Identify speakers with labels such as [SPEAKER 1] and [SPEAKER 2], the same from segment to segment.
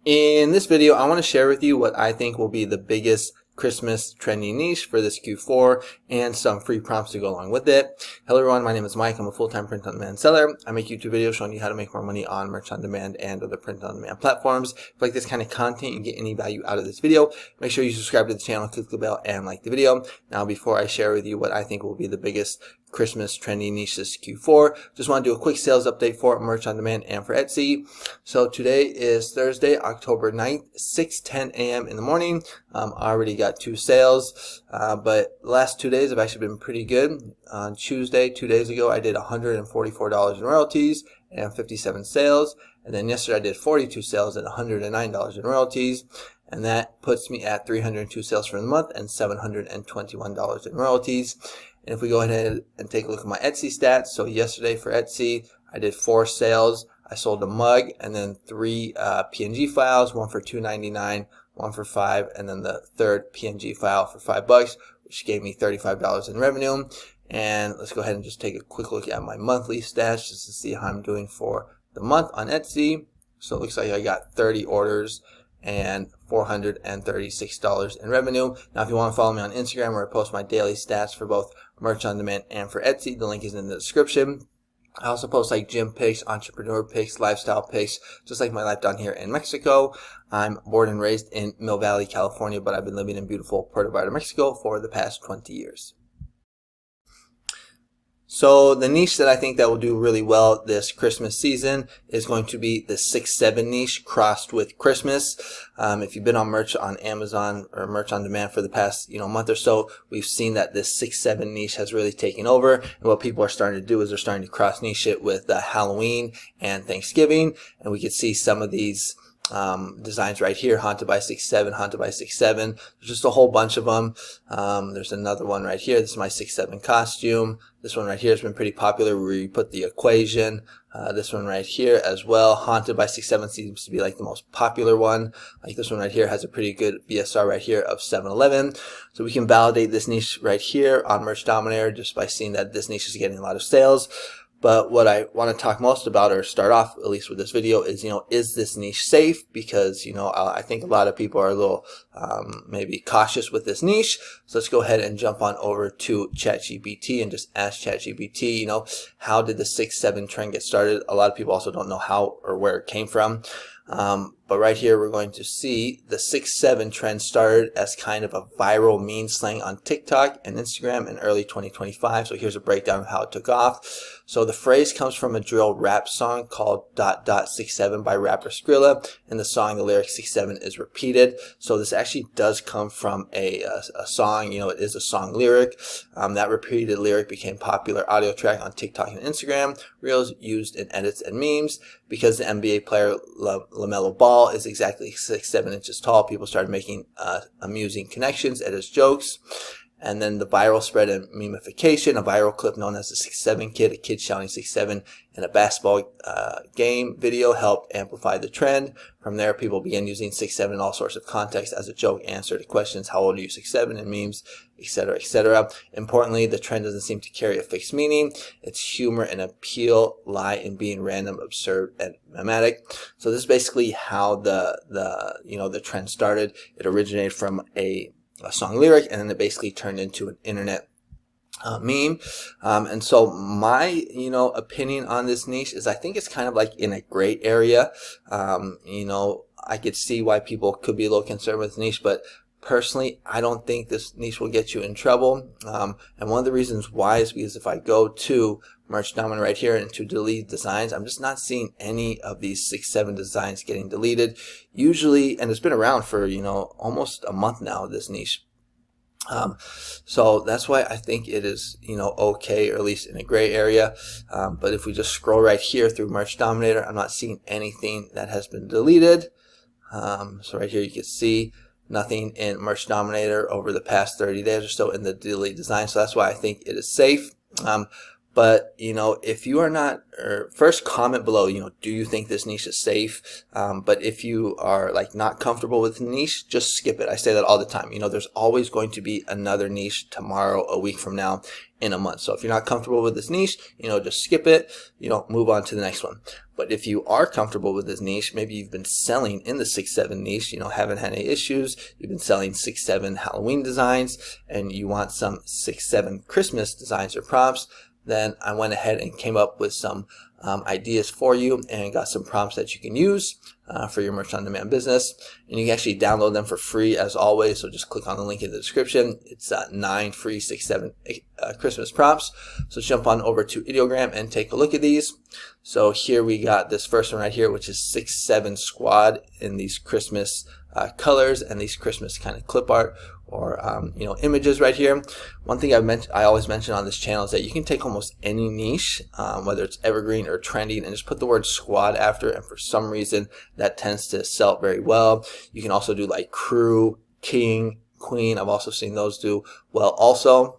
[SPEAKER 1] In this video, I want to share with you what I think will be the biggest Christmas trending niche for this Q4 and some free prompts to go along with it. Hello everyone, my name is Mike. I'm a full-time print-on-demand seller. I make YouTube videos showing you how to make more money on merch on demand and other print-on-demand platforms. If you like this kind of content and get any value out of this video, make sure you subscribe to the channel, click the bell, and like the video. Now, before I share with you what I think will be the biggest Christmas trending niche this Q4, just want to do a quick sales update for merch on demand and for Etsy. So today is Thursday, October 9th, 6:10 a.m. in the morning. I already got 2 sales, but the last 2 days have actually been pretty good. On Tuesday, 2 days ago, I did $144 in royalties and 57 sales. And then yesterday I did 42 sales at $109 in royalties. And that puts me at 302 sales for the month and $721 in royalties. And if we go ahead and take a look at my Etsy stats, so yesterday for Etsy, I did 4 sales. I sold a mug and then 3 PNG files, one for $2.99, one for $5, and then the third PNG file for $5, which gave me $35 in revenue. And let's go ahead and just take a quick look at my monthly stats just to see how I'm doing for the month on Etsy. So it looks like I got 30 orders and $436 in revenue. Now, if you want to follow me on Instagram, where I post my daily stats for both merch on demand and for Etsy, the link is in the description. I also post like gym pics, entrepreneur pics, lifestyle pics, just like my life down here in Mexico. I'm born and raised in Mill Valley, California, but I've been living in beautiful Puerto Vallarta, Mexico for the past 20 years. So the niche that I think that will do really well this Christmas season is going to be the 6-7 niche crossed with Christmas. If you've been on merch on Amazon or merch on demand for the past month or so, we've seen that this 6-7 niche has really taken over. And what people are starting to do is they're starting to cross niche it with Halloween and Thanksgiving. And we could see some of these designs right here, Haunted by 6-7, Haunted by 6-7. There's just a whole bunch of them. There's another one right here. This is my 6-7 costume. This one right here has been pretty popular where you put the equation. This one right here as well, Haunted by 6-7 seems to be like the most popular one. Like this one right here has a pretty good BSR right here of 7-11. So we can validate this niche right here on Merch Dominator just by seeing that this niche is getting a lot of sales. But what I want to talk most about, or start off at least with this video, is this niche safe? Because, I think a lot of people are a little maybe cautious with this niche. So let's go ahead and jump on over to ChatGPT and just ask ChatGPT, how did the 6-7 trend get started? A lot of people also don't know how or where it came from. But right here, we're going to see the 6-7 trend started as kind of a viral meme slang on TikTok and Instagram in early 2025. So here's a breakdown of how it took off. So the phrase comes from a drill rap song called Dot Dot 6-7 by rapper Skrilla. In the song, the lyric 6-7 is repeated. So this actually does come from a song. It is a song lyric. That repeated lyric became popular audio track on TikTok and Instagram Reels used in edits and memes. Because the NBA player LaMelo Ball is exactly 6-7 inches tall, people started making amusing connections at his jokes. And then the viral spread and memification, a viral clip known as the 6-7 kid, a kid shouting 6-7 in a basketball game video, helped amplify the trend. From there, people began using 6-7 in all sorts of contexts as a joke answer to questions, how old are you, 6-7, in memes, etc., etc. Importantly, the trend doesn't seem to carry a fixed meaning. Its humor and appeal lie in being random, absurd, and memetic. So this is basically how the trend started. It originated from a song lyric, and then it basically turned into an internet meme. And so my opinion on this niche is I think it's kind of like in a gray area. I could see why people could be a little concerned with the niche, but personally, I don't think this niche will get you in trouble. And one of the reasons why is because if I go to Merch Dominator right here and to delete designs, I'm just not seeing any of these 6-7 designs getting deleted. Usually, and it's been around for, almost a month now, this niche. So that's why I think it is, okay, or at least in a gray area. But if we just scroll right here through Merch Dominator, I'm not seeing anything that has been deleted. So right here you can see nothing in Merch Dominator over the past 30 days or so in the delete design. So that's why I think it is safe. But, you know, if you are not, or first comment below, you know, do you think this niche is safe? But if you are like not comfortable with the niche, just skip it. I say that all the time. You know, there's always going to be another niche tomorrow, a week from now, in a month. So if you're not comfortable with this niche, you know, just skip it, you know, move on to the next one. But if you are comfortable with this niche, maybe you've been selling in the 6-7 niche, you know, haven't had any issues, you've been selling 6-7 Halloween designs, and you want some 6-7 Christmas designs or prompts, then I went ahead and came up with some ideas for you and got some prompts that you can use for your merch on demand business. And you can actually download them for free as always. So just click on the link in the description. It's 9 free 6-7 Christmas prompts. So jump on over to Ideogram and take a look at these. So here we got this first one right here, which is 6-7 squad in these Christmas colors and these Christmas kind of clip art or you know, images right here. One thing I always mention on this channel is that you can take almost any niche, whether it's evergreen or trending, and just put the word squad after, and for some reason that tends to sell very well. You can also do like crew, king, queen. I've also seen those do well also.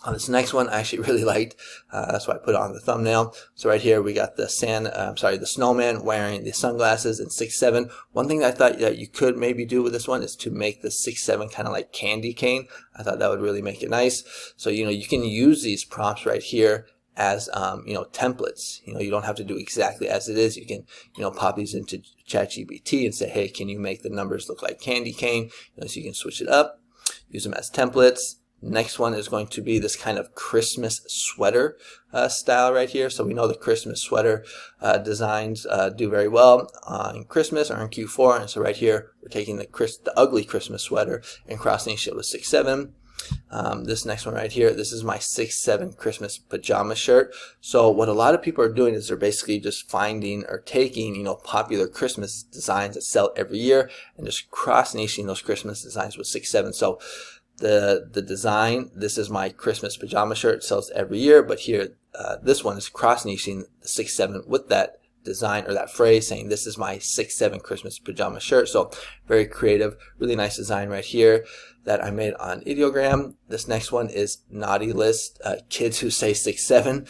[SPEAKER 1] On this next one, I actually really liked, that's why I put it on the thumbnail. So right here, we got the the snowman wearing the sunglasses in 6-7. One thing that I thought that you could maybe do with this one is to make the 6-7 kind of like candy cane. I thought that would really make it nice. So, you know, you can use these prompts right here as, you know, templates. You know, you don't have to do exactly as it is. You can, you know, pop these into ChatGPT and say, hey, can you make the numbers look like candy cane? You know, so you can switch it up, use them as templates. Next one is going to be this kind of Christmas sweater style right here. So we know the Christmas sweater designs do very well in Christmas or in Q4. And so right here, we're taking the ugly Christmas sweater and crossing it with 6-7. This next one right here, this is my 6-7 Christmas pajama shirt. So what a lot of people are doing is they're basically just finding or taking, you know, popular Christmas designs that sell every year and just cross-niching those Christmas designs with 6-7. So the design, this is my Christmas pajama shirt, it sells every year, but here this one is cross-niching the 6-7 with that design or that phrase saying this is my 6-7 Christmas pajama shirt. So very creative, really nice design right here that I made on Ideogram. This next one is naughty list, kids who say 6-7.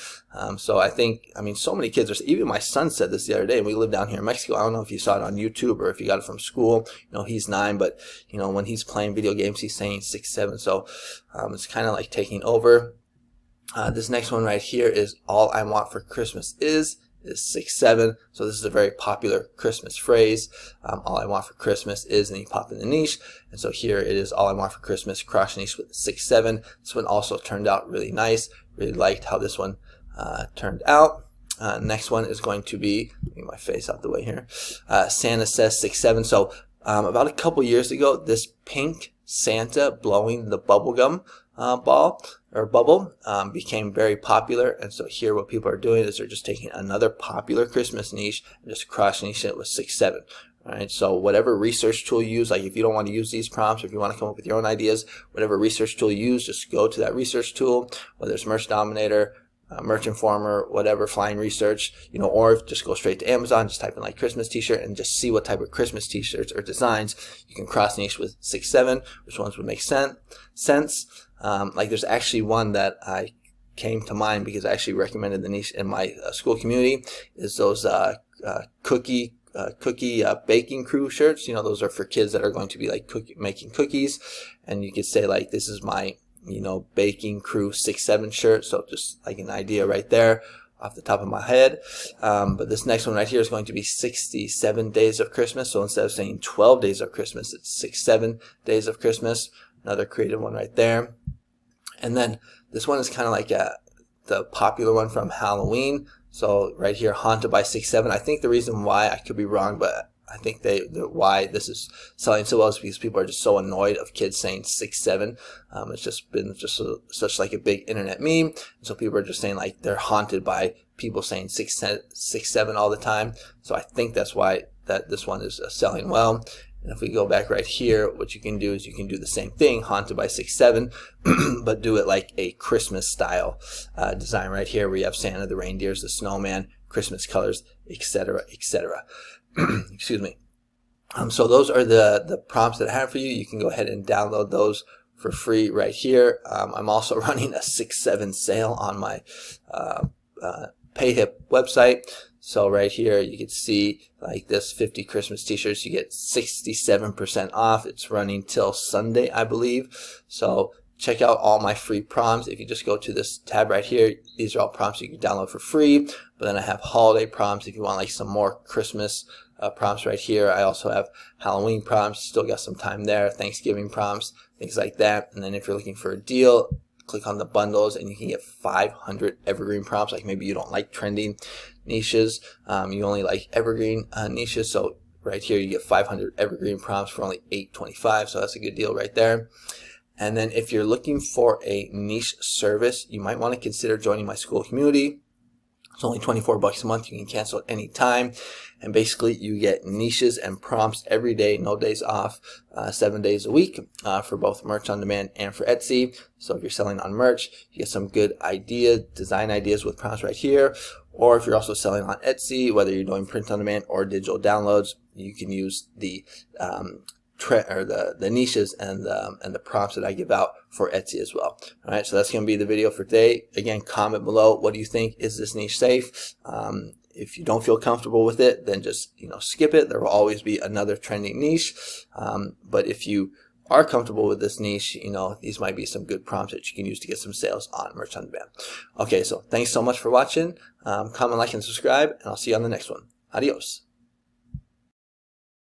[SPEAKER 1] So I mean, so many kids are, even my son said this the other day, and we live down here in Mexico. I don't know if you saw it on YouTube or if you got it from school. You know, he's 9, but you know, when he's playing video games, he's saying 6-7. So it's kind of like taking over. This next one right here is all I want for Christmas is 6-7. So this is a very popular Christmas phrase. All I want for Christmas is, and you pop in the niche. And so here it is, all I want for Christmas, cross niche with 6-7. This one also turned out really nice. Really liked how this one turned out. Next one is going to be, let me get my face out the way here. Santa says 6-7. So about a couple years ago, this pink Santa blowing the bubblegum ball or bubble became very popular. And so here what people are doing is they're just taking another popular Christmas niche and just cross niche it with 6-7. All right, so whatever research tool you use, like if you don't want to use these prompts, if you want to come up with your own ideas, whatever research tool you use, just go to that research tool, whether it's Merch Dominator, Merch Informer, whatever, Flying Research, you know, or just go straight to Amazon, just type in like Christmas t-shirt and just see what type of Christmas t-shirts or designs you can cross niche with 6-7, which ones would make sense. Like there's actually one that I came to mind because I actually recommended the niche in my school community, is those cookie baking crew shirts. You know, those are for kids that are going to be like making cookies, and you could say like, this is my, you know, baking crew 6-7 shirt. So just like an idea right there off the top of my head. But this next one right here is going to be 67 days of Christmas. So instead of saying 12 days of Christmas, it's 6-7 days of Christmas. Another creative one right there. And then this one is kind of like the popular one from Halloween. So right here, Haunted by 6-7. I think the reason why, I could be wrong, but I think why this is selling so well is because people are just so annoyed of kids saying 6-7. It's just been such like a big internet meme. And so people are just saying like they're haunted by people saying 6-7 all the time. So I think that's why that this one is selling well. And if we go back right here, what you can do is you can do the same thing, Haunted by 6-7, but do it like a Christmas style design right here, where you have Santa, the reindeers, the snowman, Christmas colors, etc., etc. Excuse me. So those are the prompts that I have for you. You can go ahead and download those for free right here. I'm also running a 6/7 sale on my PayHip website. So right here you can see like this 50 Christmas t-shirts, you get 67% off. It's running till Sunday, I believe. So check out all my free prompts. If you just go to this tab right here, these are all prompts you can download for free. But then I have holiday prompts if you want like some more Christmas prompts right here. I also have Halloween prompts, still got some time there, Thanksgiving prompts, things like that. And then if you're looking for a deal, click on the bundles and you can get 500 evergreen prompts. Like maybe you don't like trending niches, you only like evergreen niches. So right here you get 500 evergreen prompts for only $8.25. So that's a good deal right there. And then if you're looking for a niche service, you might want to consider joining my school community. It's only $24 a month. You can cancel at any time. And basically you get niches and prompts every day, no days off, 7 days a week for both merch on demand and for Etsy. So if you're selling on merch, you get some good design ideas with prompts right here. Or if you're also selling on Etsy, whether you're doing print on demand or digital downloads, you can use the the niches and the prompts that I give out for Etsy as well. All right, so that's going to be the video for today. Again, comment below. What do you think? Is this niche safe? If you don't feel comfortable with it, then just skip it. There will always be another trending niche. But if you are comfortable with this niche, these might be some good prompts that you can use to get some sales on Merch on Demand. Okay, so thanks so much for watching. Comment, like, and subscribe, and I'll see you on the next one. Adios.